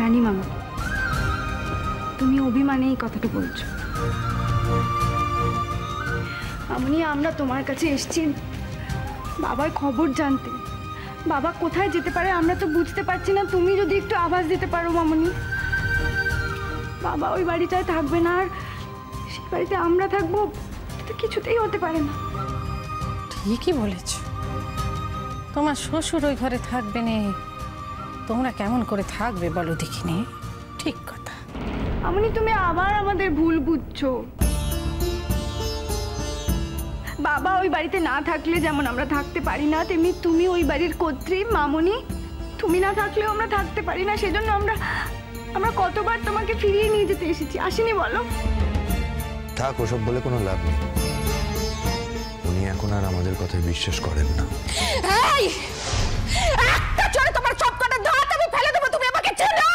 জানি মামা, তুমি অভিমানে এই কথাটা বলছো। মামনি, আমরা তোমার কাছে এসেছি বাবার খবর জানতে। বাবা কোথায় যেতে পারে আমরা তো বুঝতে পারছি না, তুমি যদি একটু আভাস দিতে পারো মামনি। বাবা ওই বাড়িটায় থাকবে না, আর সেই বাড়িতে আমরা থাকবো, এটা কিছুতেই হতে পারে না। ঠিকই বলেছ, তোমার শ্বশুর ওই ঘরে থাকবে না, তোমরা কেমন করে থাকবে বলো দেখিনি? ঠিক কথা। মামনি, তুমি আবার আমাদের ভুল বুঝছো। বাবা ওই বাড়িতে না থাকলে যেমন আমরা থাকতে পারি না, তেমনি তুমি ওই বাড়ির কর্ত্রী মামনি, তুমি না থাকলেও আমরা থাকতে পারি না। সেজন্য আমরা কতবার তোমাকে ফিরিয়ে নিয়ে যেতে এসেছি, আসিনি বলো? থাক, ওসব বলে কোনো লাভ নেই। উনি এখন আর আমাদের কথায় বিশ্বাস করেন না। এই একটা চড়ে তোমার সব কটা দাঁত আমি ফেলে দেবো, তুমি আমাকে চেনো?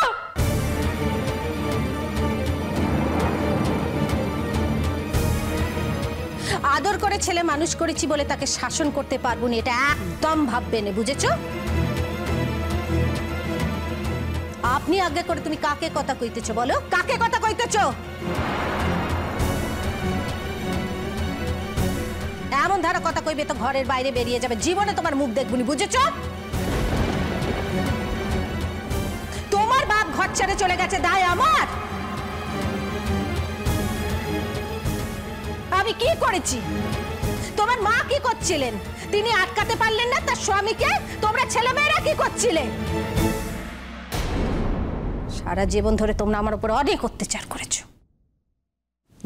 আদর করে ছেলে মানুষ করেছি বলে তাকে শাসন করতে পারবো না, এটা একদম ভাববে না, বুঝেছো? আপনি আজ্ঞা করে তুমি কাকে কথা কইতেছো বলো? কাকে কথা কইতেছো? এমন ধারা কথা কইবে তো ঘরের বাইরে বেরিয়ে যাবে, জীবনে তোমার মুখ দেখবনি, বুঝেছো? তোমার বাপ ঘর ছেড়ে চলে গেছে, দায় আমার? আমি কি করেছি? তোমার মা কি করছিলেন? তিনি আটকাতে পারলেন না তার স্বামীকে, তোমরা ছেলেমেয়েরা কি করছিলে? সারা জীবন ধরে তোমরা আমার উপর অনেক অত্যাচার করেছো,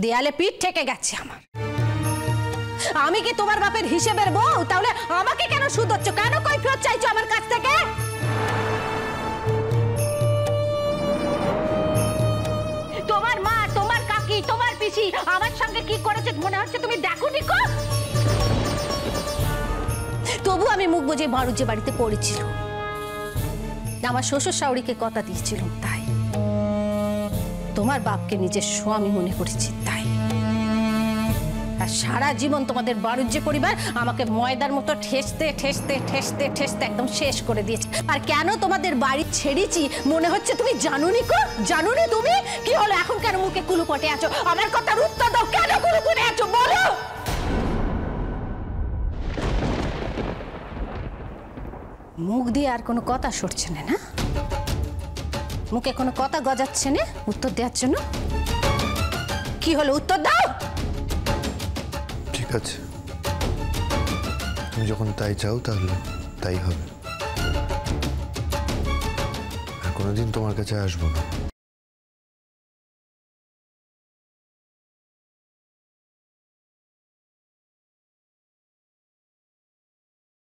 দেয়ালে পিঠ ঠেকে গেছে আমার। আমি কি তোমার বাপের হিসেবের বউ? তাহলে আমাকে কেন শুধোচ্ছ, কেন কৈফিয়ত চাইছো আমার কাছ থেকে? তোমার মা, তোমার কাকি, তোমার পিসি আমার সঙ্গে কি করেছে মনে হচ্ছে তুমি দেখোনি কো? তবু আমি মুখ বুজে বাড়ুজ্জে বাড়িতে পড়েছিল, আমার শ্বশুর শাশুড়িকে কথা দিয়েছিলাম তাই, তোমার বাপকে নিজের স্বামী মনে করেছি তাই। আর সারা জীবন তোমাদের বাড়ুজ্জে পরিবার আমাকে ময়দার মতো ঠেসতে ঠেসতে ঠেসতে ঠেসতে একদম শেষ করে দিয়েছে। আর কেন তোমাদের বাড়ি ছেড়েছি মনে হচ্ছে তুমি জানোনি কো? জানোনি তুমি? কি হলো এখন, কেন মুখে কুলুপটে আছো? আমার কথার উত্তর দাও, কেন কুলুপটে আছো বলো? মুখ দিয়ে আর কোনো কথা সরছে না, না? মুখে কোনো কথা গজাচ্ছে না উত্তর দেওয়ার জন্য? কি হলো, উত্তর দাও। ঠিক আছে, তুমি যখন তাই চাও তাহলে তাই হবে। আর কোনোদিন তোমার কাছে আসবো না।